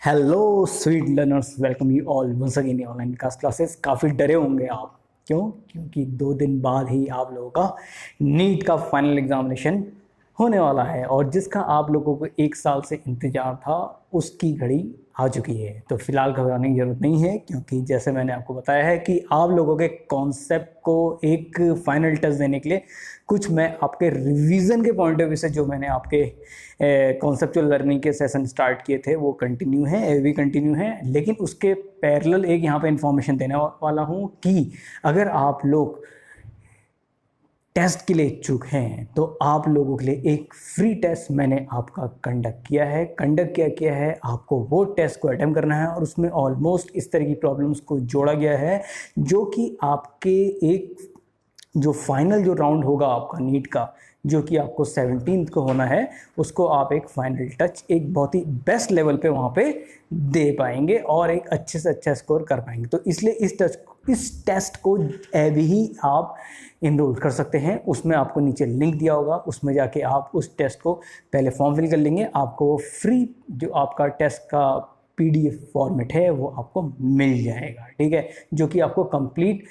Hello sweet learners, welcome you all once again online classes. काफ़ी डरे होंगे आप। क्यों? क्योंकि 2 दिन बाद ही आप लोगों का नीट का फाइनल एग्जामिनेशन होने वाला है और जिसका आप लोगों को 1 साल से इंतज़ार था उसकी घड़ी आ चुकी है। तो फिलहाल घबराने की ज़रूरत नहीं है, क्योंकि जैसे मैंने आपको बताया है कि आप लोगों के कॉन्सेप्ट को एक फाइनल टच देने के लिए कुछ मैं आपके रिवीजन के पॉइंट ऑफ व्यू से जो मैंने आपके कॉन्सेप्चुअल लर्निंग के सेशन स्टार्ट किए थे वो कंटिन्यू है, अभी कंटिन्यू है। लेकिन उसके पैरेलल एक यहाँ पे इन्फॉर्मेशन देने वाला हूँ कि अगर आप लोग टेस्ट के लिए इच्छुक हैं तो आप लोगों के लिए एक फ्री टेस्ट मैंने आपका कंडक्ट किया है। आपको वो टेस्ट को अटेम्प्ट करना है और उसमें ऑलमोस्ट इस तरह की प्रॉब्लम्स को जोड़ा गया है जो कि आपके एक जो फाइनल जो राउंड होगा आपका नीट का, जो कि आपको 17th को होना है, उसको आप एक फाइनल टच एक बहुत ही बेस्ट लेवल पे वहाँ पे दे पाएंगे और एक अच्छे से अच्छा स्कोर कर पाएंगे। तो इसलिए इस टेस्ट को अभी ही आप इनरोल कर सकते हैं। उसमें आपको नीचे लिंक दिया होगा, उसमें जाके आप उस टेस्ट को पहले फॉर्म फिल कर लेंगे। आपको फ्री जो आपका टेस्ट का PDF फॉर्मेट है वो आपको मिल जाएगा, ठीक है, जो कि आपको कंप्लीट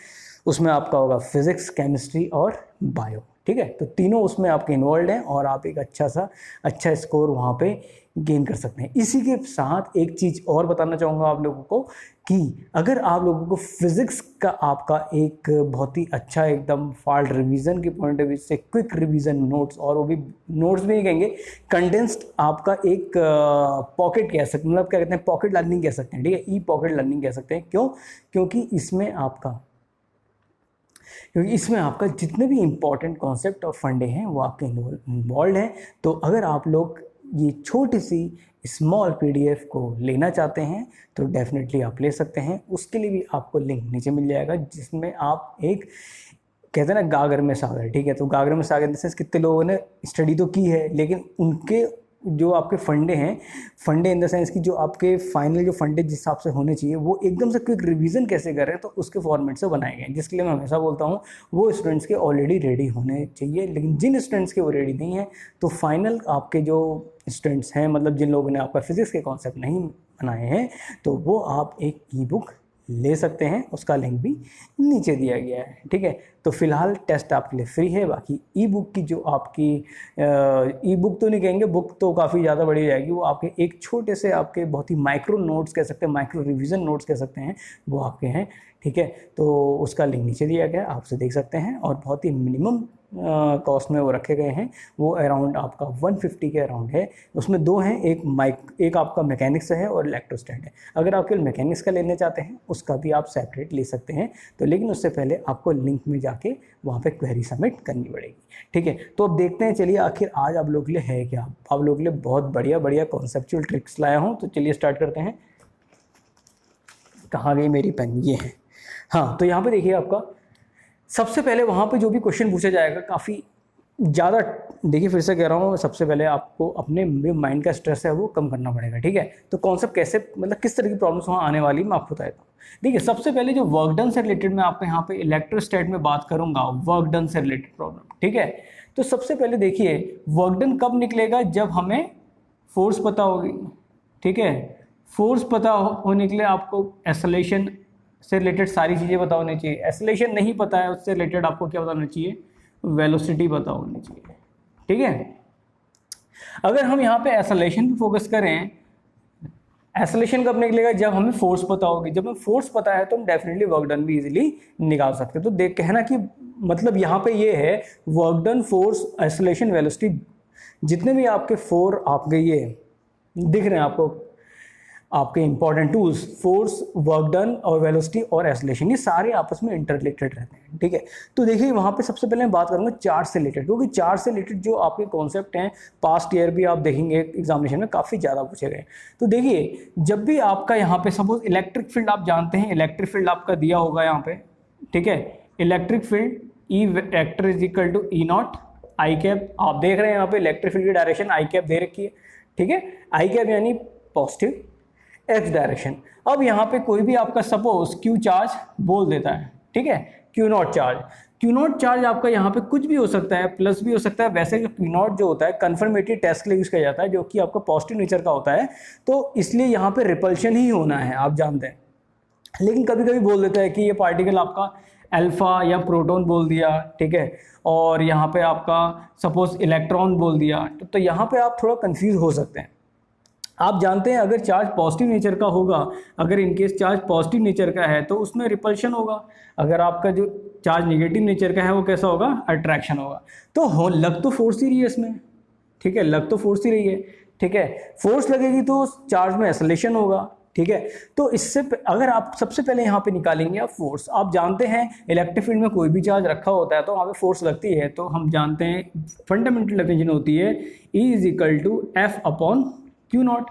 उसमें आपका होगा फिजिक्स, केमिस्ट्री और बायो, ठीक है। तो तीनों उसमें आपके इन्वॉल्व हैं और आप एक अच्छा स्कोर वहाँ पे गेन कर सकते हैं। इसी के साथ एक चीज़ और बताना चाहूँगा आप लोगों को कि अगर आप लोगों को फिजिक्स का आपका एक बहुत ही अच्छा एकदम फाल्ट रिवीजन के पॉइंट ऑफ व्यू से क्विक रिवीजन नोट्स, और वो भी नोट्स भी नहीं कहेंगे, कंडेंस्ड आपका एक पॉकेट कह सकते, मतलब क्या कहते हैं, पॉकेट लर्निंग कह सकते हैं, ठीक है, ई पॉकेट लर्निंग कह सकते हैं। क्यों? क्योंकि इसमें आपका जितने भी इंपॉर्टेंट कॉन्सेप्ट और फंडे हैं वो आपके इन्वॉल्व हैं। तो अगर आप लोग ये छोटी सी स्मॉल PDF को लेना चाहते हैं तो डेफिनेटली आप ले सकते हैं। उसके लिए भी आपको लिंक नीचे मिल जाएगा, जिसमें आप एक कहते हैं ना गागर में सागर, ठीक है। तो गागर में सागर जैसे कितने लोगों ने स्टडी तो की है, लेकिन उनके जो आपके फंडे इन द सेंस कि जो आपके फाइनल जो फंडे जिस हिसाब से होने चाहिए वो एकदम से क्विक रिवीजन कैसे कर रहे हैं, तो उसके फॉर्मेट से बनाए गए, जिसके लिए मैं हमेशा बोलता हूँ वो स्टूडेंट्स के ऑलरेडी रेडी होने चाहिए। लेकिन जिन स्टूडेंट्स के वो रेडी नहीं है, तो फाइनल आपके जो स्टूडेंट्स हैं, मतलब जिन लोगों ने आपका फिजिक्स के कॉन्सेप्ट नहीं बनाए हैं, तो वो आप एक E-बुक ले सकते हैं। उसका लिंक भी नीचे दिया गया है, ठीक है। तो फिलहाल टेस्ट आपके लिए फ्री है। बाकी E-बुक की जो आपकी E-बुक तो नहीं कहेंगे, बुक तो काफ़ी ज़्यादा बड़ी जाएगी, वो आपके एक छोटे से आपके बहुत ही माइक्रो नोट्स कह सकते हैं, माइक्रो रिवीजन नोट्स कह सकते हैं, वो आपके हैं, ठीक है। तो उसका लिंक नीचे दिया गया है, आप उसे देख सकते हैं। और बहुत ही मिनिमम कॉस्ट में वो रखे गए हैं, वो अराउंड आपका 150 के अराउंड है। उसमें 2 हैं, एक आपका मैकेनिक्स है और इलेक्ट्रोस्टैट है। अगर आप केवल मैकेनिक्स का लेना चाहते हैं उसका भी आप सेपरेट ले सकते हैं। तो लेकिन उससे पहले आपको लिंक में जाके वहाँ पे क्वेरी सबमिट करनी पड़ेगी, ठीक है। तो अब देखते हैं, चलिए आखिर आज आप लोगों के लिए है क्या। आप लोगों के लिए बहुत बढ़िया कॉन्सेप्चुअल ट्रिक्स लाया हूँ। तो चलिए स्टार्ट करते हैं। कहाँ गई मेरी पेन? ये है। हाँ, तो यहाँ पे देखिए, आपका सबसे पहले वहाँ पे जो भी क्वेश्चन पूछा जाएगा काफ़ी ज़्यादा, देखिए फिर से कह रहा हूँ, सबसे पहले आपको अपने माइंड का स्ट्रेस है वो कम करना पड़ेगा, ठीक है। तो कॉन्सेप्ट कैसे, मतलब किस तरह की प्रॉब्लम्स वहाँ आने वाली मैं आपको बताता हूँ। देखिए, सबसे पहले जो वर्क डन से रिलेटेड मैं आपको यहाँ पे इलेक्ट्रोस्टैट में बात करूँगा, वर्क डन से रिलेटेड प्रॉब्लम, ठीक है। तो सबसे पहले देखिए, वर्क डन कब निकलेगा? जब हमें फोर्स पता होगी, ठीक है। फोर्स पता होने के लिए आपको एक्सेलरेशन से रिलेटेड सारी चीज़ें पता होनी चाहिए। एक्सेलरेशन नहीं पता है, उससे रिलेटेड आपको क्या पता होना चाहिए? वेलोसिटी पता होनी चाहिए, ठीक है। अगर हम यहाँ पे एक्सेलरेशन पे फोकस करें, एक्सेलरेशन कब निकलेगा? जब हमें फोर्स पता होगी। जब हमें फोर्स पता है तो हम डेफिनेटली वर्क डन भी इजीली निकाल सकते हैं। तो देख कहना कि मतलब यहाँ पे ये है, work done, force, acceleration, velocity, जितने भी आपके 4 आपके ये दिख रहे हैं आपको, आपके important tools, force, work done और वेलोसिटी और एक्सेलरेशन, ये सारे आपस में इंटररिलेटेड रहते हैं, ठीक है। तो देखिए, वहाँ पे सबसे पहले मैं बात करूँगा चार्ज से रिलेटेड, क्योंकि चार्ज से रिलेटेड जो आपके कॉन्सेप्ट हैं पास्ट ईयर भी आप देखेंगे एग्जामिनेशन में काफ़ी ज़्यादा पूछे गए। तो देखिए, जब भी आपका यहाँ पे सपोज इलेक्ट्रिक फील्ड आप जानते हैं, इलेक्ट्रिक फील्ड आपका दिया होगा यहाँ पे, ठीक है। Electric field E vector is equal to E naught I cap. आप देख रहे हैं यहाँ पे इलेक्ट्रिक फील्ड की डायरेक्शन आई कैप दे रखी है, ठीक है। आई कैप यानी पॉजिटिव एक्स डायरेक्शन। अब यहाँ पे कोई भी आपका सपोज Q चार्ज बोल देता है, ठीक है, Q not charge, Q not charge आपका यहाँ पे कुछ भी हो सकता है, प्लस भी हो सकता है। वैसे क्यू नॉट जो होता है कन्फर्मेटरी टेस्ट के लिए यूज किया जाता है, जो कि आपका पॉजिटिव नेचर का होता है, तो इसलिए यहाँ पे रिपल्शन ही होना है, आप जानते हैं। लेकिन कभी कभी बोल देता है कि ये पार्टिकल आपका अल्फा या प्रोटॉन बोल दिया, ठीक है, और यहाँ पे आपका सपोज इलेक्ट्रॉन बोल दिया, तो यहाँ पे आप थोड़ा कंफ्यूज हो सकते हैं। आप जानते हैं अगर चार्ज पॉजिटिव नेचर का होगा, अगर इनकेस चार्ज पॉजिटिव नेचर का है तो उसमें रिपल्शन होगा। अगर आपका जो चार्ज नेगेटिव नेचर का है वो कैसा होगा, अट्रैक्शन होगा। तो हो लग तो फोर्स ही रही है इसमें, ठीक है, लग तो फोर्स ही रही है, ठीक है। फोर्स लगेगी तो चार्ज में एक्सेलरेशन होगा, ठीक है। तो इससे अगर आप सबसे पहले यहाँ पे निकालेंगे आप फोर्स, आप जानते हैं इलेक्ट्रिक फील्ड में कोई भी चार्ज रखा होता है तो वहाँ पे फोर्स लगती है, तो हम जानते हैं फंडामेंटल डेफिनेशन होती है E = F/Q0,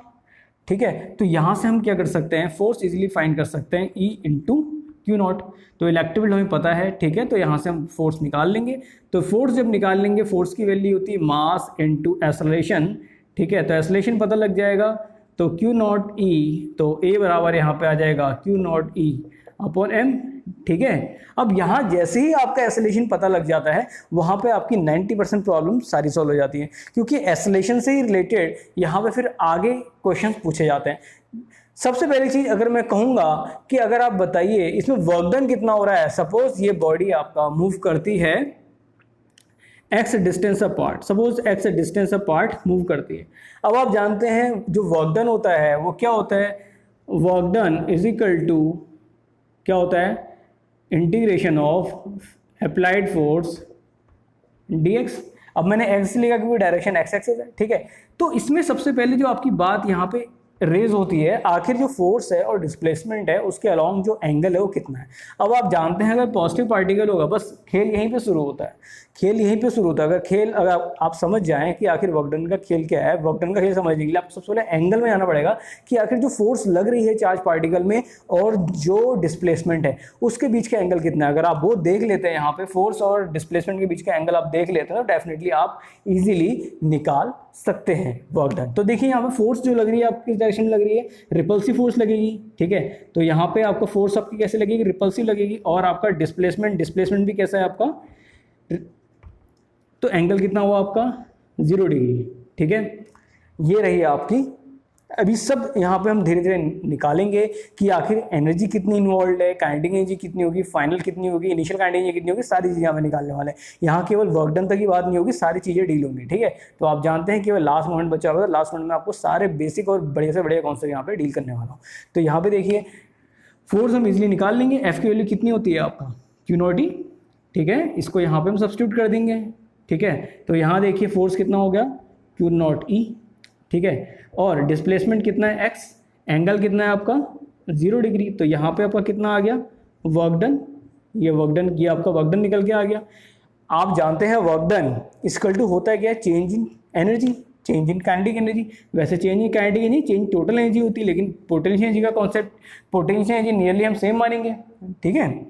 ठीक है। तो यहाँ से हम क्या कर सकते हैं, फोर्स इजीली फाइंड कर सकते हैं E × Q0। तो इलेक्ट्रिक फील्ड हमें पता है, ठीक है, तो यहाँ से हम फोर्स निकाल लेंगे। तो फोर्स जब निकाल लेंगे, फोर्स की वैल्यू होती है मास × एक्सेलरेशन, ठीक है। तो एक्सेलरेशन पता लग जाएगा, तो Q0E, तो A बराबर यहाँ पे आ जाएगा Q0E/m, ठीक है। अब यहाँ जैसे ही आपका एक्सेलरेशन पता लग जाता है, वहाँ पे आपकी 90% प्रॉब्लम सारी सॉल्व हो जाती है, क्योंकि एक्सेलरेशन से ही रिलेटेड यहाँ पे फिर आगे क्वेश्चन पूछे जाते हैं। सबसे पहली चीज अगर मैं कहूँगा कि अगर आप बताइए इसमें वर्क डन कितना हो रहा है। सपोज ये बॉडी आपका मूव करती है x distance apart, suppose x distance apart move करती है। अब आप जानते हैं जो वर्क डन होता है वो क्या होता है, वर्क डन = क्या होता है, integration of applied force dx। अब मैंने x लिखा क्योंकि डायरेक्शन x एक्सिस है, ठीक है। तो इसमें सबसे पहले जो आपकी बात यहाँ पे रेज होती है, आखिर जो फोर्स है और डिस्प्लेसमेंट है उसके अलोंग जो एंगल है वो कितना है। अब आप जानते हैं अगर पॉजिटिव पार्टिकल होगा, बस खेल यहीं पे शुरू होता है, खेल यहीं पे शुरू होता है। अगर आप समझ जाएं कि आखिर वर्क डन का खेल क्या है, वर्क डन का खेल समझने के लिए आप सबसे पहले एंगल में जाना पड़ेगा कि आखिर जो फोर्स लग रही है चार्ज पार्टिकल में और जो डिस्प्लेसमेंट है उसके बीच का एंगल कितना है। अगर आप वो देख लेते हैं, यहाँ पे फोर्स और डिस्प्लेसमेंट के बीच का एंगल आप देख लेते हैं तो डेफिनेटली आप इजीली निकाल सकते हैं वर्क डन। तो देखिए यहाँ पे फोर्स जो लग रही है आपकी किस डायरेक्शन में लग रही है, रिपल्सिव फोर्स लगेगी, ठीक है। तो यहाँ पे आपका फोर्स आपकी कैसे लगेगी, रिपल्सिव लगेगी। और आपका डिस्प्लेसमेंट भी कैसा है आपका, तो एंगल कितना हुआ आपका 0 डिग्री, ठीक है। ये रही आपकी। अभी सब यहाँ पे हम धीरे धीरे निकालेंगे कि आखिर एनर्जी कितनी इन्वॉल्व है, काइनेटिक एनर्जी कितनी होगी, फाइनल कितनी होगी, इनिशियल काइनेटिक एनर्जी कितनी होगी, सारी चीज़ें हमें निकालने वाले हैं। यहाँ केवल वर्क डन तक की बात नहीं होगी, सारी चीज़ें डील होंगी, ठीक है। तो आप जानते हैं केवल लास्ट मोमेंट बचा हुआ है, लास्ट मोमेंट में आपको सारे बेसिक और बड़े से बड़े कॉन्सेप्ट यहाँ पे डील करने वाला हूँ। तो यहाँ पे देखिए फोर्स हम इजिली निकाल लेंगे। एफ की वैल्यू कितनी होती है आपका Q0E, ठीक है। इसको यहाँ पे हम सब्स्टिट्यूट कर देंगे, ठीक है। तो यहाँ देखिए फोर्स कितना हो गया Q0E, ठीक है। और डिस्प्लेसमेंट कितना है x, एंगल कितना है आपका 0 डिग्री। तो यहाँ पे आपका कितना आ गया वर्क डन, ये वर्क डन, ये आपका वर्क डन निकल के आ गया। आप जानते हैं वर्क डन इक्वल टू होता है क्या, change in energy, change in kinetic energy. वैसे change in kinetic energy change total energy होती है, लेकिन पोटेंशियल एनर्जी का कॉन्सेप्ट, पोटेंशियल एनर्जी नियरली हम सेम मानेंगे, ठीक है,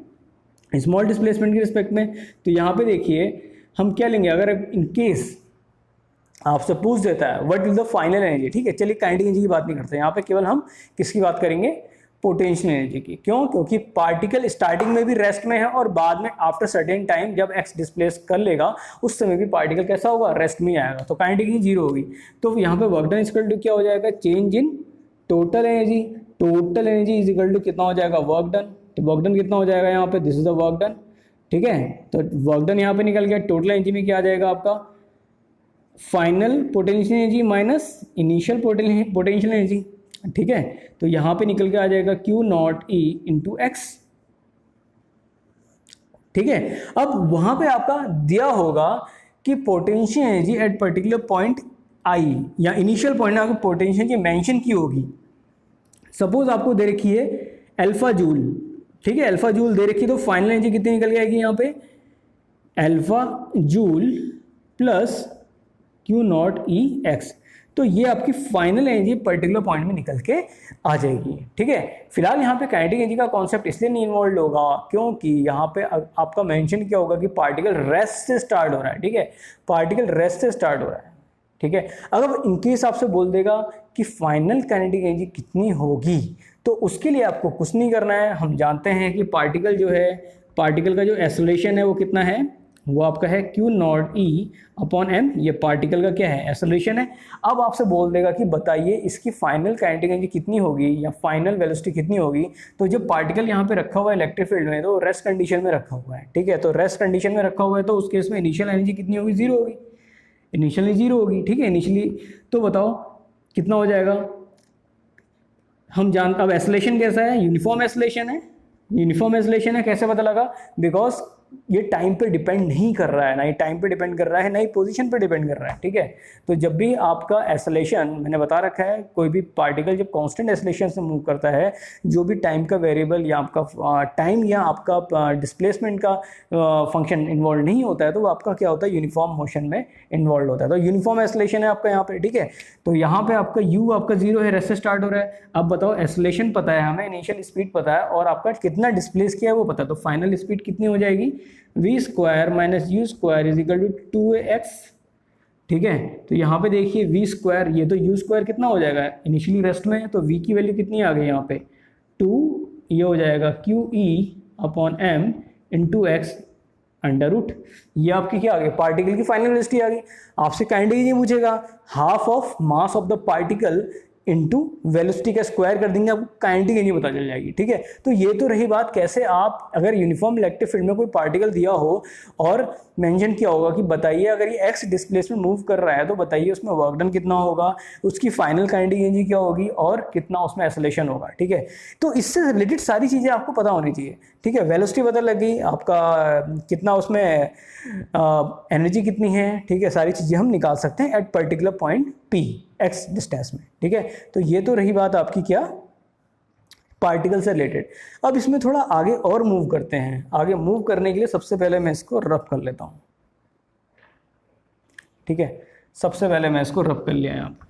स्मॉल डिस्प्लेसमेंट के रिस्पेक्ट में। तो यहाँ पे देखिए हम क्या लेंगे, अगर इन केस आपसे पूछ देता है what is the final energy, ठीक है। चलिए काइनेटिक एनर्जी की बात नहीं करते, यहाँ पे केवल हम किसकी बात करेंगे, पोटेंशियल एनर्जी की। क्यों, क्योंकि पार्टिकल स्टार्टिंग में भी रेस्ट में है और बाद में आफ्टर सर्टेन टाइम जब एक्स डिस्प्लेस कर लेगा उस समय भी पार्टिकल कैसा होगा, रेस्ट में आएगा। तो काइनेटिक एनर्जी 0 होगी। तो यहाँ पे वर्क डन इक्वल टू क्या हो जाएगा, change in total energy. Total energy is equal to कितना हो जाएगा, वर्क डन। तो वर्क डन कितना हो जाएगा यहाँ पे, this is the work done, ठीक है। तो वर्क डन यहाँ पे निकल गया। टोटल एनर्जी में क्या आ जाएगा आपका, final potential energy minus initial potential energy, ठीक है। तो यहाँ पे निकल के आ जाएगा Q0E × x, ठीक है। अब वहां पे आपका दिया होगा कि potential energy at particular point I या इनिशियल पॉइंट आपको पोटेंशियल एनर्जी मेंशन की होगी। सपोज आपको दे रखी है अल्फा जूल, ठीक है, अल्फा जूल दे रखी है। तो फाइनल एनर्जी कितनी निकल के आएगी यहाँ पे, अल्फा जूल प्लस Q0E(x). तो ये आपकी फाइनल एनर्जी पर्टिकुलर पॉइंट में निकल के आ जाएगी, ठीक है। फिलहाल यहाँ पे काइनेटिक एनर्जी का कॉन्सेप्ट इसलिए नहीं इन्वॉल्व होगा क्योंकि यहाँ पे आपका मेंशन क्या होगा कि पार्टिकल रेस्ट से स्टार्ट हो रहा है, ठीक है, पार्टिकल रेस्ट से स्टार्ट हो रहा है, ठीक है। अगर इनकेस आपसे बोल देगा कि फाइनल काइनेटिक एनर्जी कितनी होगी, तो उसके लिए आपको कुछ नहीं करना है। हम जानते हैं कि पार्टिकल जो है पार्टिकल का जो एक्सेलरेशन है वो कितना है, वो आपका है Q not E upon M, ये पार्टिकल का क्या है, एक्सेलरेशन है। अब आपसे बोल देगा कि बताइए इसकी फाइनल काइनेटिक एनर्जी कितनी होगी या फाइनल वेलोसिटी कितनी होगी। तो जब पार्टिकल यहाँ पे रखा हुआ है इलेक्ट्रिक फील्ड में, तो रेस्ट कंडीशन में रखा हुआ है, ठीक है, तो रेस्ट कंडीशन में रखा हुआ है, तो उस केस में इनिशियल एनर्जी कितनी होगी, जीरो होगी, इनिशियली जीरो होगी, ठीक है, इनिशियली। तो बताओ कितना हो जाएगा, हम जानते, अब एक्सेलरेशन कैसा है, यूनिफॉर्म एक्सेलरेशन है, यूनिफॉर्म एक्सेलरेशन है, कैसे पता लगा, बिकॉज ये टाइम पे डिपेंड नहीं कर रहा है, ना ही टाइम पे डिपेंड कर रहा है, ना ही पोजीशन पे डिपेंड कर रहा है, ठीक है। तो जब भी आपका एक्सेलरेशन, मैंने बता रखा है, कोई भी पार्टिकल जब कांस्टेंट एक्सेलरेशन से मूव करता है, जो भी टाइम का वेरिएबल या आपका टाइम या आपका डिस्प्लेसमेंट का फंक्शन इन्वॉल्व नहीं होता है, तो वो आपका क्या होता है, यूनिफॉर्म मोशन में इन्वॉल्व होता है। तो यूनिफॉर्म एक्सेलरेशन है आपका यहाँ पे, ठीक है। तो यहाँ पे आपका u आपका जीरो है, रेस्ट से स्टार्ट हो रहा है। अब बताओ एक्सेलरेशन पता है हमें, इनिशियल स्पीड पता है, और आपका कितना डिस्प्लेस किया है वो पता है, तो फाइनल स्पीड कितनी हो जाएगी, v square minus u square is equal to 2x, ठीक है। तो यहाँ पे देखिए v स्क्वायर, ये तो u स्क्वायर कितना हो जाएगा, इनिशियली रेस्ट में है, तो v की वैल्यू कितनी आ गई यहाँ पे 2, ये हो जाएगा q e upon m into x under root, ये आपकी क्या आ गई, पार्टिकल की फाइनल वेलोसिटी आ गई। आपसे काइंडली ये पूछेगा half of mass of the particle into velocity का स्क्वायर कर देंगे, आपको काइनेटिक एनर्जी पता चल जाएगी, ठीक है। तो ये तो रही बात कैसे आप अगर यूनिफॉर्म इलेक्ट्रिक फील्ड में कोई पार्टिकल दिया हो और मेंशन किया होगा कि बताइए अगर ये एक्स डिस्प्लेसमेंट मूव कर रहा है तो बताइए उसमें वर्क डन कितना होगा, उसकी फाइनल काइनेटिक एनर्जी क्या होगी और कितना उसमें एक्सेलरेशन होगा, ठीक है। तो इससे रिलेटेड सारी चीज़ें आपको पता होनी चाहिए, ठीक है। वेलोसिटी पता लग गई, आपका कितना उसमें एनर्जी कितनी है, ठीक है, सारी चीज़ें हम निकाल सकते हैं at particular point P x distance में, ठीक है। तो ये तो रही बात आपकी क्या, पार्टिकल से रिलेटेड। अब इसमें थोड़ा आगे और मूव करते हैं। आगे मूव करने के लिए सबसे पहले मैं इसको रब कर लेता हूँ, ठीक है। सबसे पहले मैं इसको रब कर लिया यहाँ पर।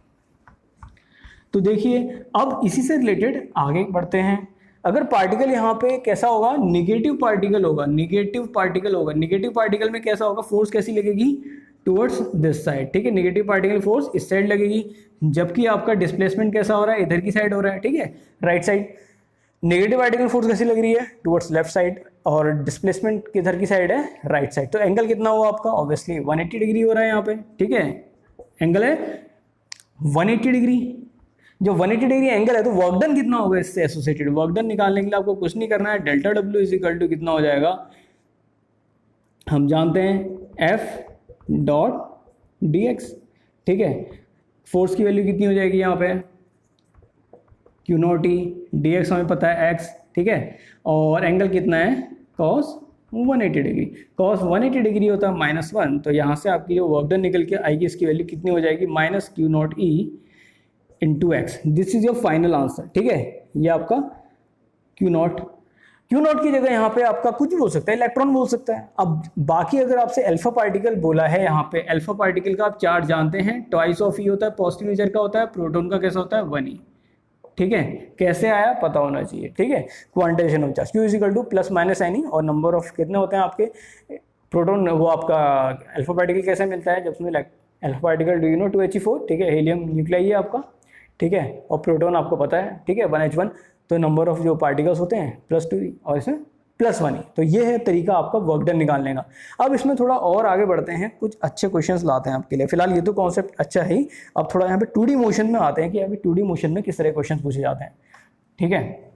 तो देखिए अब इसी से रिलेटेड आगे बढ़ते हैं। अगर पार्टिकल यहाँ पे कैसा होगा, निगेटिव पार्टिकल होगा, निगेटिव पार्टिकल होगा, निगेटिव पार्टिकल में कैसा होगा, फोर्स कैसी लगेगी, टुवर्ड्स दिस साइड, ठीक है। निगेटिव पार्टिकल फोर्स इस साइड लगेगी, जबकि आपका डिस्प्लेसमेंट कैसा हो रहा है, इधर की साइड हो रहा है, ठीक है, right side. Negative particle force कैसी लग रही है, टुवर्ड्स लेफ्ट साइड, और डिस्प्लेसमेंट किधर की साइड है, राइट साइड। तो एंगल कितना हुआ आपका, ऑब्वियसली 180 डिग्री हो रहा है यहाँ पे, ठीक है, एंगल है 180 डिग्री। जो 180 डिग्री एंगल है तो वर्क डन कितना होगा इससे एसोसिएटेड, वर्क डन निकालने के लिए आपको कुछ नहीं करना है, डेल्टा डब्ल्यू इज इक्वल टू कितना हो जाएगा, हम जानते हैं एफ डॉट डी एक्स, ठीक है। फोर्स की वैल्यू कितनी हो जाएगी यहाँ पे, Q not E, D x हमें पता है एक्स, ठीक है, और एंगल कितना है कॉस 180 डिग्री, कॉस 180 डिग्री होता है -1, तो यहाँ से आपकी जो वर्क डन निकल के आएगी इसकी वैल्यू कितनी हो जाएगी, minus Q not E into x. This is your final answer, ठीक है। ये आपका क्यू नॉट की जगह यहाँ पे आपका कुछ भी बोल सकता है, इलेक्ट्रॉन बोल सकता है। अब बाकी अगर आपसे अल्फा पार्टिकल बोला है, यहाँ पे अल्फा पार्टिकल का आप चार्ज जानते हैं, ट्वाइस ऑफ ई होता है, पॉजिटिव नेचर का होता है, प्रोटॉन का कैसा होता है 1e, ठीक है। कैसे आया पता होना चाहिए, ठीक है। Quantization of charge Q is equal two plus minus any, और नंबर ऑफ कितने होते हैं आपके प्रोटॉन, वो आपका अल्फा पार्टिकल कैसे मिलता है, जब उसमें alpha particle do you know 2He4, ठीक है, हीलियम न्यूक्लियाई है आपका, ठीक है, और प्रोटॉन आपको पता है, ठीक है, 1H1, तो नंबर ऑफ जो पार्टिकल्स होते हैं +2 और इसमें +1e। तो ये है तरीका आपका वर्क डन निकालने का। अब इसमें थोड़ा और आगे बढ़ते हैं, कुछ अच्छे क्वेश्चंस लाते हैं आपके लिए। फिलहाल ये तो कॉन्सेप्ट अच्छा है ही, अब थोड़ा यहाँ पे 2D मोशन में आते हैं कि अभी 2D मोशन में किस तरह क्वेश्चन पूछे जाते हैं, ठीक है।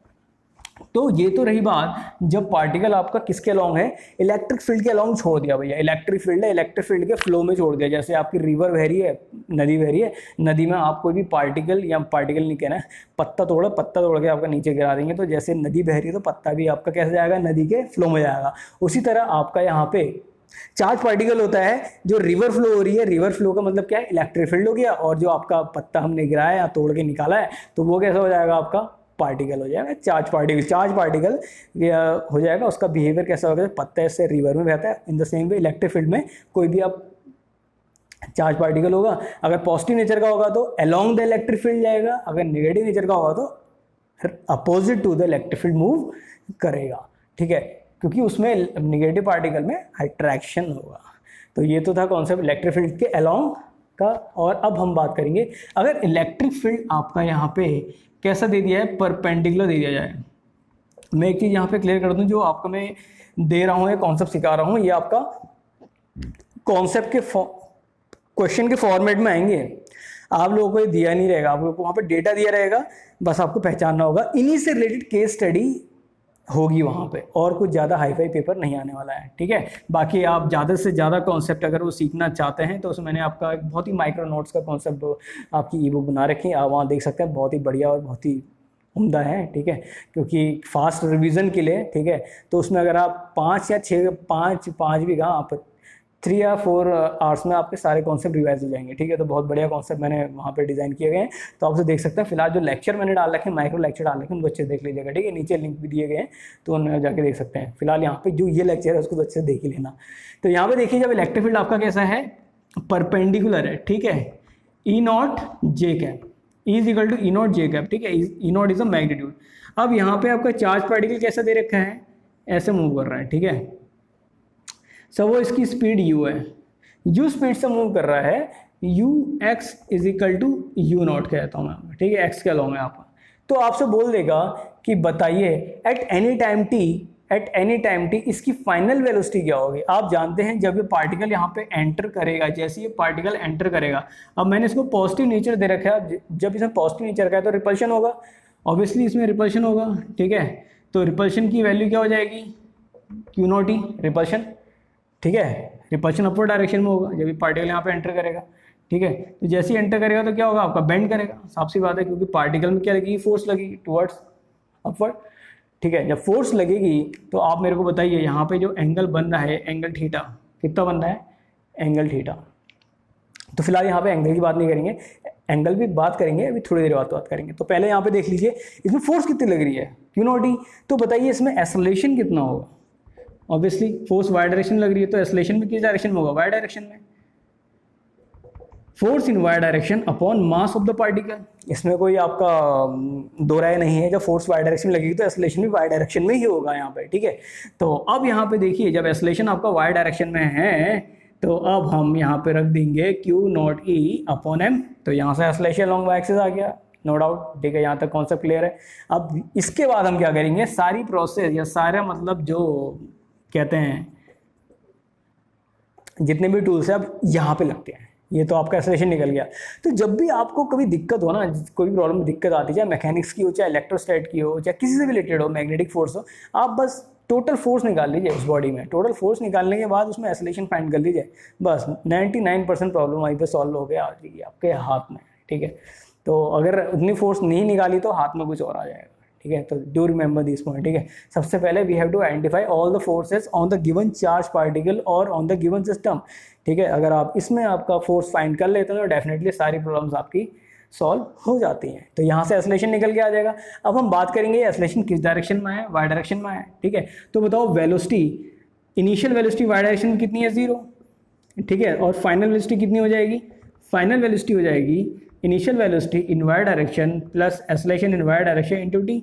तो ये तो रही बात जब पार्टिकल आपका किसके अलॉन्ग है, इलेक्ट्रिक फील्ड के अलॉन्ग छोड़ दिया भैया, इलेक्ट्रिक फील्ड है, इलेक्ट्रिक फील्ड के फ्लो में छोड़ दिया। जैसे आपकी रिवर बह रही है, नदी बह रही है, नदी में आप कोई भी पार्टिकल, या पार्टिकल नहीं कहना है, पत्ता तोड़ के आपका नीचे गिरा देंगे, तो जैसे नदी बह रही है तो पत्ता भी आपका कैसे जाएगा, नदी के फ्लो में जाएगा। उसी तरह आपका यहाँ पे चार्ज पार्टिकल होता है, जो रिवर फ्लो हो रही है, रिवर फ्लो का मतलब क्या है, इलेक्ट्रिक फील्ड हो गया, और जो आपका पत्ता हमने गिराया या तोड़ के निकाला है तो वो कैसा हो जाएगा, आपका पार्टिकल हो जाएगा, चार्ज पार्टिकल हो जाएगा। उसका बिहेवियर कैसा होगा, पत्ता से रिवर में बहता है। In the same way electric field में कोई भी आप चार्ज पार्टिकल होगा, अगर पॉजिटिव नेचर का होगा तो अलोंग द इलेक्ट्रिक फील्ड जाएगा, अगर नेगेटिव नेचर का होगा तो opposite to the electric field move करेगा, ठीक है, क्योंकि उसमें नेगेटिव पार्टिकल में अट्रैक्शन होगा। तो ये तो था कॉन्सेप्ट इलेक्ट्रिक फील्ड के अलोंग का। और अब हम बात करेंगे, अगर इलेक्ट्रिक फील्ड आपका यहाँ पे कैसा दे दिया है, परपेंडिकुलर दे दिया जाए, मैं एक चीज़ यहाँ पे क्लियर कर दूँ, जो आपको मैं दे रहा हूँ, कॉन्सेप्ट सिखा रहा हूँ, ये आपका कॉन्सेप्ट के क्वेश्चन के फॉर्मेट में आएंगे। आप लोगों को ये दिया नहीं रहेगा, आप लोगों को वहाँ पे डेटा दिया रहेगा, बस आपको पहचानना होगा। इन्हीं से रिलेटेड केस स्टडी होगी वहाँ पे, और कुछ ज़्यादा हाईफाई पेपर नहीं आने वाला है, ठीक है। बाकी आप ज़्यादा से ज़्यादा कॉन्सेप्ट अगर वो सीखना चाहते हैं तो उसमें मैंने आपका एक बहुत ही माइक्रो नोट्स का कॉन्सेप्ट आपकी ई बुक बना रखी है, आप वहाँ देख सकते हैं। बहुत ही बढ़िया और बहुत ही उम्दा है, ठीक है, क्योंकि फास्ट रिवीजन के लिए, ठीक है। तो उसमें अगर आप 5 या 6 5 भी कहा, आप 3 या 4 आवर्स में आपके सारे कॉन्सेप्ट रिवाइज हो जाएंगे, ठीक है। तो बहुत बढ़िया कॉन्सेप्ट मैंने वहाँ पे डिज़ाइन किए गए हैं, तो आप उसे देख सकते हैं। फिलहाल जो लेक्चर मैंने डाल रखे हैं, माइक्रो लेक्चर डाल रखे हैं, उनको अच्छे से देख लीजिएगा, ठीक है। नीचे लिंक भी दिए गए हैं, तो उन्हें जाके देख सकते हैं। फिलहाल यहाँ पे जो ये लेक्चर है उसको तो अच्छे से देख ही लेना। तो यहाँ पे देखिए, जब इलेक्ट्रिक फील्ड आपका कैसा है, परपेंडिकुलर है, ठीक है, E nought J cap is equal to E nought J cap, ठीक है। E nought is a magnitude. अब यहाँ पे आपका चार्ज पार्टिकल कैसा दे रखा है, ऐसे मूव कर रहा है, ठीक है। सो वो इसकी स्पीड u है, u स्पीड से मूव कर रहा है, u x is equal to u not कहता हूँ मैं, ठीक है, x के लॉ में आप। तो आपसे बोल देगा कि बताइए एट एनी टाइम टी इसकी फाइनल वेलोसिटी क्या होगी। आप जानते हैं जब ये पार्टिकल यहाँ पे एंटर करेगा, जैसे ये पार्टिकल एंटर करेगा, अब मैंने इसको पॉजिटिव नेचर दे रखा है, जब इसमें पॉजिटिव नेचर का है तो रिपल्शन होगा, ऑब्वियसली इसमें रिपल्शन होगा, ठीक है। तो रिपल्शन की वैल्यू क्या हो जाएगी, क्यू नॉट ई रिपल्शन, ठीक है। रिपल्शन अपवर्ड डायरेक्शन में होगा जब ये पार्टिकल यहाँ पे एंटर करेगा, ठीक है। तो जैसे ही एंटर करेगा तो क्या होगा, आपका बेंड करेगा, साफ सी बात है, क्योंकि पार्टिकल में क्या लगेगी, फोर्स लगेगी टुवर्ड्स अपवर्ड, ठीक है। जब फोर्स लगेगी तो आप मेरे को बताइए यहाँ पे जो एंगल बन रहा है, एंगल थीटा, कितना बन रहा है, एंगल थीटा। तो फिलहाल यहाँ पे एंगल की बात नहीं करेंगे, एंगल भी बात करेंगे अभी थोड़ी देर बाद बात करेंगे। तो पहले यहाँ पे देख लीजिए इसमें फोर्स कितनी लग रही है, क्यू नॉट ई। तो बताइए इसमें एक्सेलरेशन कितना होगा। ऑब्वियसली फोर्स वाई डायरेक्शन लग रही है, तो एक्सेलरेशन भी किस डायरेक्शन में होगा, वाई डायरेक्शन में। Force in y direction upon mass of the particle, इसमें कोई आपका दो राय नहीं है। जब फोर्स वाई डायरेक्शन लगेगी तो एक्सेलरेशन भी वाई डायरेक्शन में ही होगा यहाँ पे, ठीक है। तो अब यहाँ पे देखिए, जब एक्सेलरेशन आपका वाई डायरेक्शन में है तो अब हम यहाँ पे रख देंगे q not E upon m. तो यहाँ से एक्सेलरेशन लॉन्ग वाई एक्सिस आ गया, नो डाउट, ठीक है। यहाँ तक कॉन्सेप्ट क्लियर है। अब इसके बाद हम क्या करेंगे, सारी प्रोसेस या सारा मतलब जो कहते हैं जितने भी टूल्स हैं अब यहाँ पे लगते हैं। ये तो आपका एक्सेलरेशन निकल गया। तो जब भी आपको कभी दिक्कत हो ना, कोई भी प्रॉब्लम दिक्कत आती है, चाहे मैकेनिक्स की हो, चाहे इलेक्ट्रोस्टैट की हो, चाहे किसी से भी रिलेटेड हो, मैग्नेटिक फोर्स हो, आप बस टोटल फोर्स निकाल लीजिए उस बॉडी में। टोटल फोर्स निकालने के बाद उसमें एक्सेलरेशन फाइंड कर लीजिए, बस 99% प्रॉब्लम वहीं पे सॉल्व हो गया, आ जाएगी आपके हाथ में, ठीक है। तो अगर उतनी फोर्स नहीं निकाली तो हाथ में कुछ और आ जाएगा, ठीक है। तो डू रिमेंबर दिस पॉइंट, ठीक है। सबसे पहले we have to identify all the forces on the given charge particle और ऑन द गिवन सिस्टम, ठीक है। अगर आप इसमें आपका फोर्स फाइंड कर लेते हैं तो डेफिनेटली सारी प्रॉब्लम्स आपकी सॉल्व हो जाती हैं। तो यहाँ से एक्सेलरेशन निकल के आ जाएगा। अब हम बात करेंगे एक्सेलरेशन किस डायरेक्शन में है, वाई डायरेक्शन में है, ठीक है। तो बताओ velocity, initial velocity y direction में कितनी है, 0, ठीक है। और फाइनल वेलोसिटी कितनी हो जाएगी, फाइनल वेलोसिटी हो जाएगी initial velocity in y direction plus acceleration in y direction into t,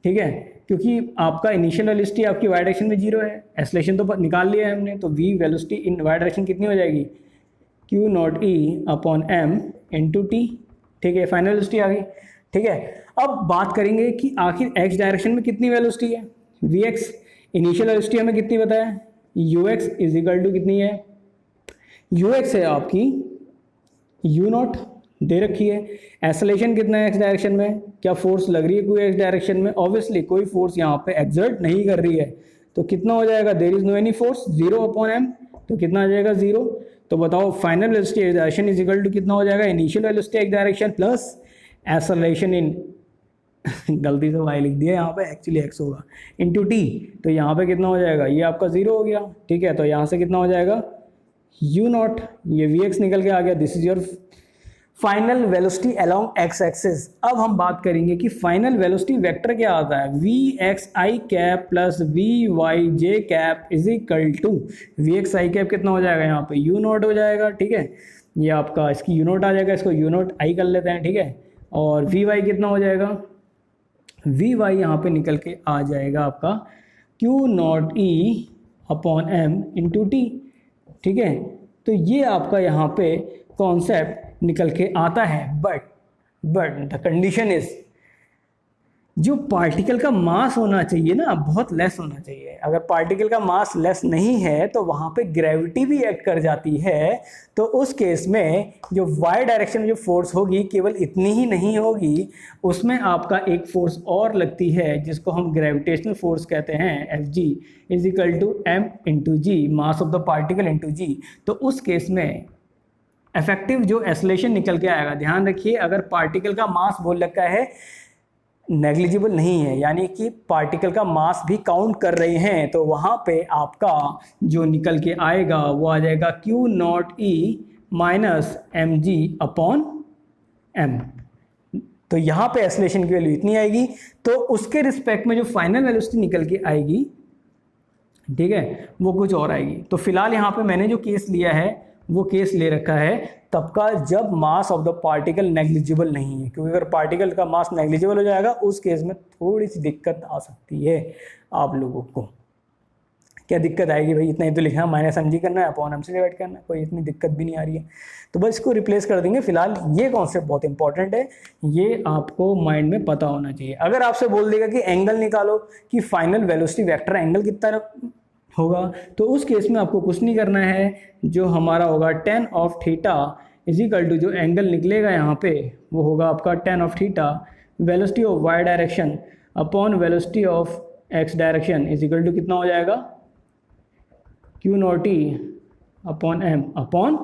ठीक है। क्योंकि आपका इनिशियल वेलोसिटी आपकी वाई डायरेक्शन में 0 है, एक्सेलरेशन तो निकाल लिया है हमने, तो v velocity in y direction कितनी हो जाएगी, q not E upon m into t, ठीक है। फाइनल वेलोसिटी आ गई, ठीक है। अब बात करेंगे कि आखिर एक्स डायरेक्शन में कितनी वेलोसिटी है, वी एक्स। इनिशियल वेलोसिटी हमें कितनी बताया, u x is equal to कितनी है, यू एक्स है आपकी यू नॉट दे रखी है। एक्सेलरेशन कितना है एक्स डायरेक्शन में, क्या फोर्स लग रही है कोई एक्स डायरेक्शन में, ऑब्वियसली कोई फोर्स यहाँ पे एक्सर्ट नहीं कर रही है, तो कितना हो जाएगा, there is no any force, 0 upon m, तो कितना आ जाएगा 0। तो बताओ final velocity x direction is equal to कितना हो जाएगा, initial velocity x direction plus acceleration in गलती से वाई लिख दिया यहाँ पे, एक्चुअली एक्स होगा, इंटू टी। तो यहाँ पे कितना हो जाएगा, ये आपका 0 हो गया, ठीक है। तो यहाँ से कितना हो जाएगा, यू नॉट, ये वी एक्स निकल के आ गया, this is your final velocity along x axis. अब हम बात करेंगे कि फाइनल वेलोसिटी वेक्टर क्या आता है, v x i cap plus v y j cap is equal to, v x i cap कितना हो जाएगा यहाँ पे, यू नॉट हो जाएगा, ठीक है। ये आपका इसकी यू नॉट आ जाएगा, इसको यू नॉट आई कर लेते हैं, ठीक है। और वी वाई कितना हो जाएगा, वी वाई यहाँ पे निकल के आ जाएगा आपका q not E upon m into t, ठीक है। तो ये आपका यहाँ पे कॉन्सेप्ट निकल के आता है, बट द कंडीशन इज जो पार्टिकल का मास होना चाहिए ना बहुत लेस होना चाहिए। अगर पार्टिकल का मास लेस नहीं है तो वहां पे ग्रेविटी भी एक्ट कर जाती है। तो उस केस में जो वाई डायरेक्शन में जो फोर्स होगी केवल इतनी ही नहीं होगी, उसमें आपका एक फोर्स और लगती है जिसको हम ग्रेविटेशनल फोर्स कहते हैं, F G is equal to M into G, mass of the particle into G. तो उस केस में इफेक्टिव जो एक्सेलरेशन निकल के आएगा, ध्यान रखिए अगर पार्टिकल का मास बोल रखा है नेग्लिजिबल नहीं है, यानी कि पार्टिकल का मास भी काउंट कर रहे हैं, तो वहां पे आपका जो निकल के आएगा वो आ जाएगा q not e minus m g upon m. तो यहाँ पे एक्सेलरेशन की वैल्यू इतनी आएगी, तो उसके रिस्पेक्ट में जो फाइनल वेलोसिटी निकल के आएगी, ठीक है, वो कुछ और आएगी। तो फिलहाल यहाँ पे मैंने जो केस लिया है वो केस ले रखा है तब का जब मास ऑफ द पार्टिकल नेग्लिजिबल नहीं है, क्योंकि अगर पार्टिकल का मास नेग्लिजिबल हो जाएगा उस केस में थोड़ी सी दिक्कत आ सकती है आप लोगों को। क्या दिक्कत आएगी भाई, इतना ही तो लिखना, माइनस एम जी करना है अपॉन एम से डिवाइड करना है, कोई इतनी दिक्कत भी नहीं आ रही है, तो बस इसको रिप्लेस कर देंगे। फिलहाल ये कॉन्सेप्ट बहुत इंपॉर्टेंट है, ये आपको माइंड में पता होना चाहिए। अगर आपसे बोल देगा कि एंगल निकालो कि फाइनल वेलोसिटी वेक्टर एंगल कितना होगा, तो उस केस में आपको कुछ नहीं करना है, जो हमारा होगा tan of theta is equal to जो एंगल निकलेगा यहाँ पे वो होगा आपका tan of theta velocity of y direction upon velocity of x direction is equal to कितना हो जाएगा q not E upon m upon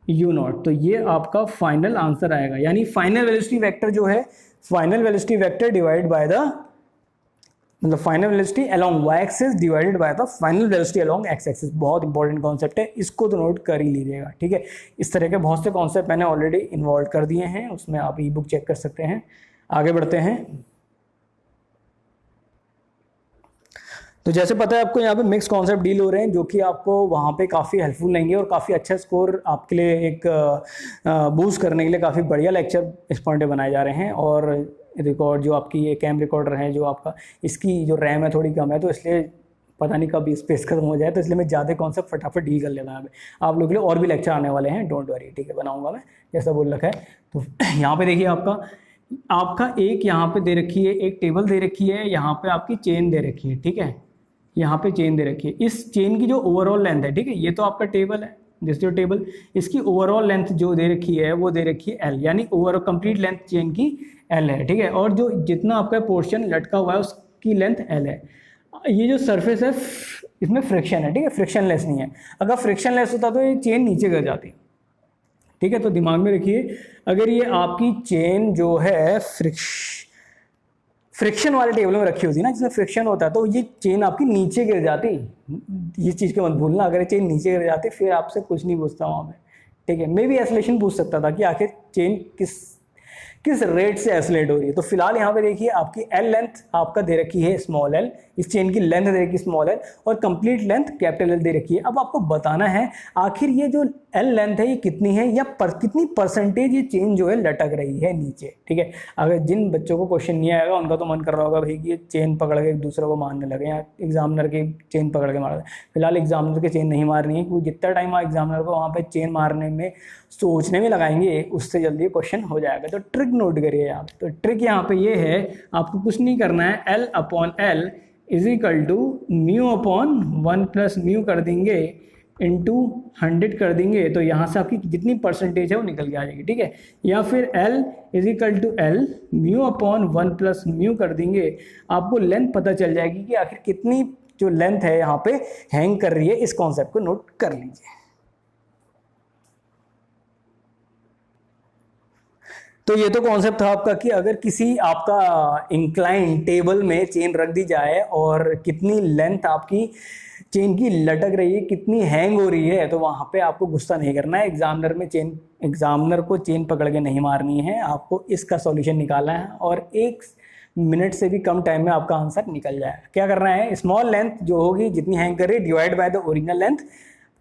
u not. तो ये आपका फाइनल आंसर आएगा, यानी फाइनल वेलोसिटी वेक्टर जो है, final velocity vector divide by the, मतलब final velocity along y axis divided by the final velocity along x axis. बहुत important concept है, इसको तो नोट कर ही लीजिएगा, ठीक है। इस तरह के बहुत से कॉन्सेप्ट मैंने ऑलरेडी इन्वॉल्व कर दिए हैं, उसमें आप ई बुक चेक कर सकते हैं। आगे बढ़ते हैं। तो जैसे पता है आपको यहाँ पे मिक्स कॉन्सेप्ट डील हो रहे हैं, जो कि आपको वहाँ पे काफ़ी हेल्पफुल लेंगे और काफ़ी अच्छा स्कोर आपके लिए एक बूस्ट करने के लिए काफ़ी बढ़िया लेक्चर इस पॉइंट पे बनाए जा रहे हैं। और रिकॉर्ड जो आपकी ये कैम रिकॉर्डर है, जो आपका इसकी जो रैम है थोड़ी कम है, तो इसलिए पता नहीं कब स्पेस खत्म हो जाए, तो इसलिए मैं ज़्यादा कॉन्सेप्ट फटाफट डील कर लेता हूँ। आप लोगों के लिए और भी लेक्चर आने वाले हैं, डोंट वरी, ठीक है, बनाऊंगा मैं जैसा बोल रखा है। तो यहाँ पे देखिए आपका एक यहाँ पे दे रखी है, एक टेबल दे रखी है, यहाँ पे आपकी चेन दे रखी है, ठीक है, यहाँ पे चेन दे रखी है। इस चेन की जो ओवरऑल लेंथ है, ठीक है, ये तो आपका टेबल है, दिस जो टेबल, इसकी ओवरऑल लेंथ जो दे रखी है वो दे रखी है एल, यानी ओवरऑल कंप्लीट लेंथ चेन की एल है, ठीक है। और जो जितना आपका पोर्शन लटका हुआ है उसकी लेंथ एल है। ये जो सरफेस है इसमें फ्रिक्शन है, ठीक है, फ्रिक्शनलेस नहीं है। अगर फ्रिक्शनलेस होता तो ये चेन नीचे गिर जाती, ठीक है। तो दिमाग में रखिए, अगर ये आपकी चेन जो है फ्रिक्शन वाले टेबल में रखी होती ना, जिसमें फ्रिक्शन होता है, तो ये चेन आपकी नीचे गिर जाती। ये चीज़ को मत भूलना, अगर ये चेन नीचे गिर जाती फिर आपसे कुछ नहीं पूछता वहाँ पे, ठीक है। मे भी एक्सेलरेशन पूछ सकता था कि आखिर चेन किस रेट से एक्सेलरेट हो रही है। तो फिलहाल यहाँ पे देखिए आपकी एल लेंथ आपका दे रखी है स्मॉल एल, इस चेन की लेंथ दे रखी है स्मॉल एल, और कंप्लीट लेंथ कैपिटल एल दे रखी है। अब आपको बताना है आखिर ये जो एल लेंथ है ये कितनी है, या कितनी परसेंटेज ये चेन जो है लटक रही है नीचे, ठीक है। अगर जिन बच्चों को क्वेश्चन नहीं आएगा उनका तो मन कर रहा होगा भाई कि ये चेन पकड़ के एक दूसरे को मारने लगे, या एग्जामिनर के चेन पकड़ के मार। फिलहाल एग्जामिनर के चेन नहीं मारनी है, क्योंकि जितना टाइम आप एग्जामिनर को वहाँ पे चेन मारने में सोचने में लगाएंगे उससे जल्दी क्वेश्चन हो जाएगा। तो ट्रिक नोट करिए आप। तो ट्रिक यहाँ पे ये है, आपको कुछ नहीं करना है, l upon l is equal to mu upon 1 plus mu कर देंगे इंटू 100 कर देंगे, तो यहाँ से आपकी जितनी परसेंटेज है वो निकल के आ जाएगी, ठीक है। या फिर L is equal to l mu upon 1 plus mu कर देंगे, आपको लेंथ पता चल जाएगी कि आखिर कितनी जो लेंथ है यहाँ पे हैंग कर रही है। इस कॉन्सेप्ट को नोट कर लीजिए। तो ये तो कॉन्सेप्ट था आपका कि अगर किसी आपका इंक्लाइन टेबल में चेन रख दी जाए और कितनी लेंथ आपकी चेन की लटक रही है, कितनी हैंग हो रही है, तो वहाँ पे आपको गुस्सा नहीं करना है। एग्जामिनर को चेन पकड़ के नहीं मारनी है, आपको इसका सॉल्यूशन निकालना है और 1 मिनट से भी कम टाइम में आपका आंसर निकल जाएगा। क्या करना है, स्मॉल लेंथ जो होगी जितनी हैंग कर रही है divide by the original length,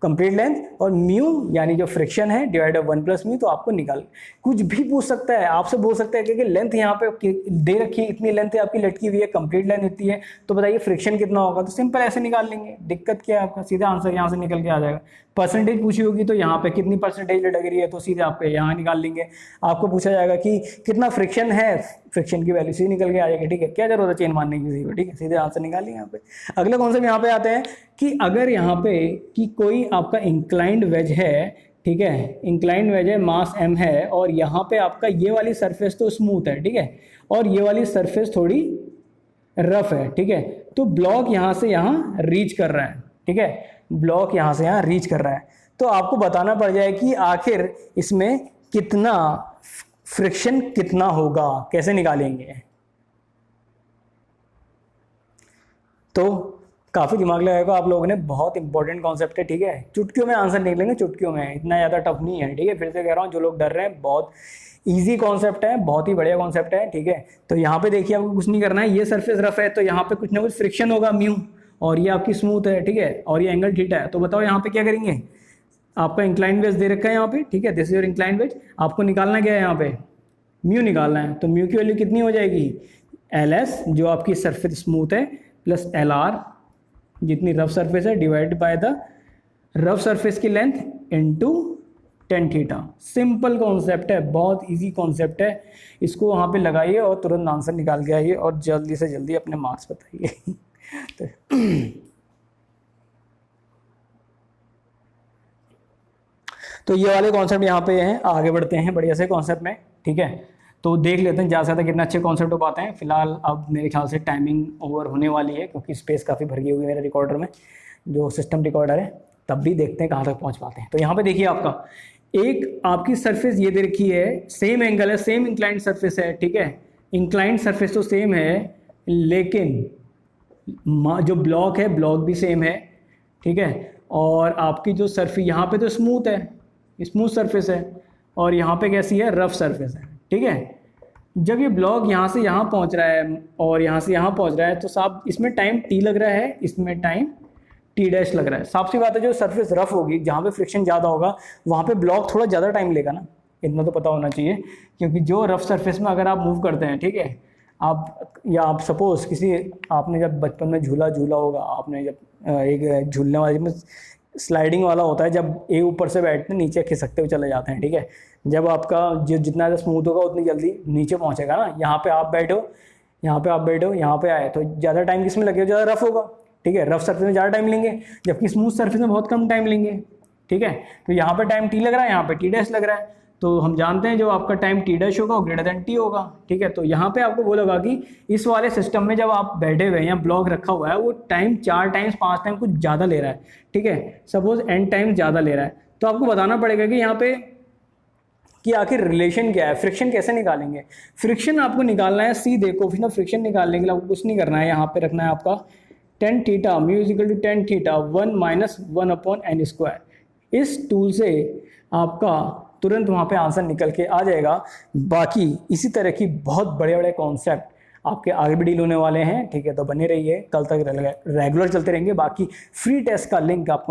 complete length, और म्यू यानी जो फ्रिक्शन है डिवाइड बाय 1 प्लस म्यू, तो आपको निकाल कुछ भी पूछ सकता है आपसे, बोल सकता है कि लेंथ यहाँ पे दे रखी है, इतनी लेंथ है आपकी लटकी हुई है, कंप्लीट लेंथ इतनी है, तो बताइए फ्रिक्शन कितना होगा, तो सिंपल ऐसे निकाल लेंगे, दिक्कत क्या है आपका, सीधा आंसर यहाँ से निकल के आ जाएगा। परसेंटेज पूछी होगी तो यहाँ पे कितनी परसेंटेज लटक रही है, तो सीधे आप यहाँ निकाल लेंगे। आपको पूछा जाएगा कि कितना फ्रिक्शन है, फ्रिक्शन की वैल्यू सीधे निकल के आ जाएगी, ठीक है, क्या जरूरत है चेन मारने की किसी को, ठीक है, सीधे आंसर निकालिए यहाँ पे। अगला कॉन्सेप्ट यहाँ पे आते हैं कि अगर यहाँ पे कि कोई आपका इंक्लाइंड वेज है, ठीक है, इंक्लाइंड वेज है, मास m है, और यहाँ पे आपका ये वाली सरफेस तो स्मूथ है, ठीक है, और ये वाली सरफेस थोड़ी रफ है, ठीक है, तो ब्लॉक यहाँ से यहाँ रीच कर रहा है, ठीक है, ब्लॉक यहाँ से यहाँ रीच कर रहा है, तो आपको बताना पड़ जाए कि आखिर इसमें कितना फ्रिक्शन कितना होगा, कैसे निकालेंगे। तो काफी दिमाग लगाएगा आप लोगों ने, बहुत इंपॉर्टेंट कॉन्सेप्ट है, ठीक है, चुटकियों में आंसर निकलेंगे, चुटकियों में, इतना ज़्यादा टफ नहीं है, ठीक है, फिर से कह रहा हूँ, जो लोग डर रहे हैं, बहुत इजी कॉन्सेप्ट है, बहुत ही बढ़िया कॉन्सेप्ट है, ठीक है। तो यहाँ पे देखिए आपको कुछ नहीं करना है, ये सरफेस रफ है तो यहाँ पे कुछ ना कुछ फ्रिक्शन होगा म्यू, और ये आपकी स्मूथ है, ठीक है, और ये एंगल थीटा है, तो बताओ यहाँ पे क्या करेंगे, आपका इंक्लाइन वेज दे रखा है यहाँ पे, ठीक है, this is your incline wedge, आपको निकालना क्या है यहाँ पे, म्यू निकालना है, तो म्यू की वैल्यू कितनी हो जाएगी, एल जो आपकी सरफेस स्मूथ है, प्लस LR जितनी रफ सरफेस है, divide by the rough surface की length into tan theta. Simple concept है, बहुत इजी कॉन्सेप्ट है, इसको वहाँ पे लगाइए और तुरंत आंसर निकाल के आइए और जल्दी से जल्दी अपने मार्क्स बताइए। तो ये वाले कॉन्सेप्ट यहाँ पे हैं, आगे बढ़ते हैं बढ़िया से कॉन्सेप्ट में, ठीक है, तो देख लेते हैं ज़्यादा से ज़्यादा कितना अच्छे कॉन्सेप्ट हो पाते हैं। फिलहाल अब मेरे ख्याल से टाइमिंग ओवर होने वाली है, क्योंकि स्पेस काफ़ी भर गई हुई है मेरे रिकॉर्डर में, जो सिस्टम रिकॉर्डर है, तब भी देखते हैं कहाँ तक पहुँच पाते हैं। तो यहाँ पे देखिए आपका एक आपकी सरफेस ये दे रखी है, सेम एंगल है, सेम इंक्लाइंड सरफेस है, ठीक है, इंक्लाइंड सरफेस तो सेम है, लेकिन जो ब्लॉक है ब्लॉक भी सेम है, ठीक है, और आपकी जो सरफेस यहाँ पे तो स्मूथ है, स्मूथ सरफेस है, और यहाँ पे कैसी है, रफ सरफेस है, ठीक है। जब ये ब्लॉक यहाँ से यहाँ पहुँच रहा है और यहाँ से यहाँ पहुँच रहा है, तो साहब इसमें टाइम t लग रहा है, इसमें टाइम t डैश लग रहा है। साफ सी बात है, जो सरफेस रफ होगी, जहाँ पे फ्रिक्शन ज़्यादा होगा, वहाँ पे ब्लॉक थोड़ा ज़्यादा टाइम लेगा ना, इतना तो पता होना चाहिए, क्योंकि जो रफ सरफेस में अगर आप मूव करते हैं, ठीक है, आप सपोज किसी, आपने जब बचपन में झूला झूला होगा, आपने जब एक झूलने वाले में स्लाइडिंग वाला होता है, जब एक ऊपर से बैठते हैं नीचे खिसकते हुए चले जाते हैं, ठीक है, जब आपका जितना ज़्यादा स्मूथ होगा उतनी जल्दी नीचे पहुंचेगा ना। यहाँ पे आप बैठो, यहाँ पे आप बैठो, यहाँ पे आए, तो ज़्यादा टाइम किस में लगेगा, ज़्यादा रफ होगा, ठीक है, रफ सरफेस में ज़्यादा टाइम लेंगे, जबकि स्मूथ सरफेस में बहुत कम टाइम लेंगे, ठीक है। तो यहाँ पे टाइम t लग रहा है, यहाँ पे t डैश लग रहा है, तो हम जानते हैं जो आपका टाइम t डैश होगा वो ग्रेटर देन t होगा, ठीक है। तो यहाँ पे आपको बोला होगा कि इस वाले सिस्टम में जब आप बैठे हुए हैं या ब्लॉक रखा हुआ है, वो टाइम 4 टाइम्स 5 टाइम कुछ ज़्यादा ले रहा है, ठीक है, सपोज n टाइम ज़्यादा ले रहा है, तो आपको बताना पड़ेगा कि यहाँ पे कि आखिर रिलेशन क्या है, फ्रिक्शन कैसे निकालेंगे। फ्रिक्शन आपको निकालना है सीधे, कोफिशिएंट ऑफ फ्रिक्शन निकालने के लिए आपको कुछ नहीं करना है, यहाँ पे रखना है आपका tan theta, mu is equal to tan theta 1 minus 1/n²। इस टूल से आपका तुरंत वहाँ पे आंसर निकल के आ जाएगा। बाकी इसी तरह की बहुत बड़े बड़े कॉन्सेप्ट आपके आगे भी डील होने वाले हैं, ठीक है, तो बने रहिए, कल तक रेगुलर चलते रहेंगे। बाकी फ्री टेस्ट का लिंक आपको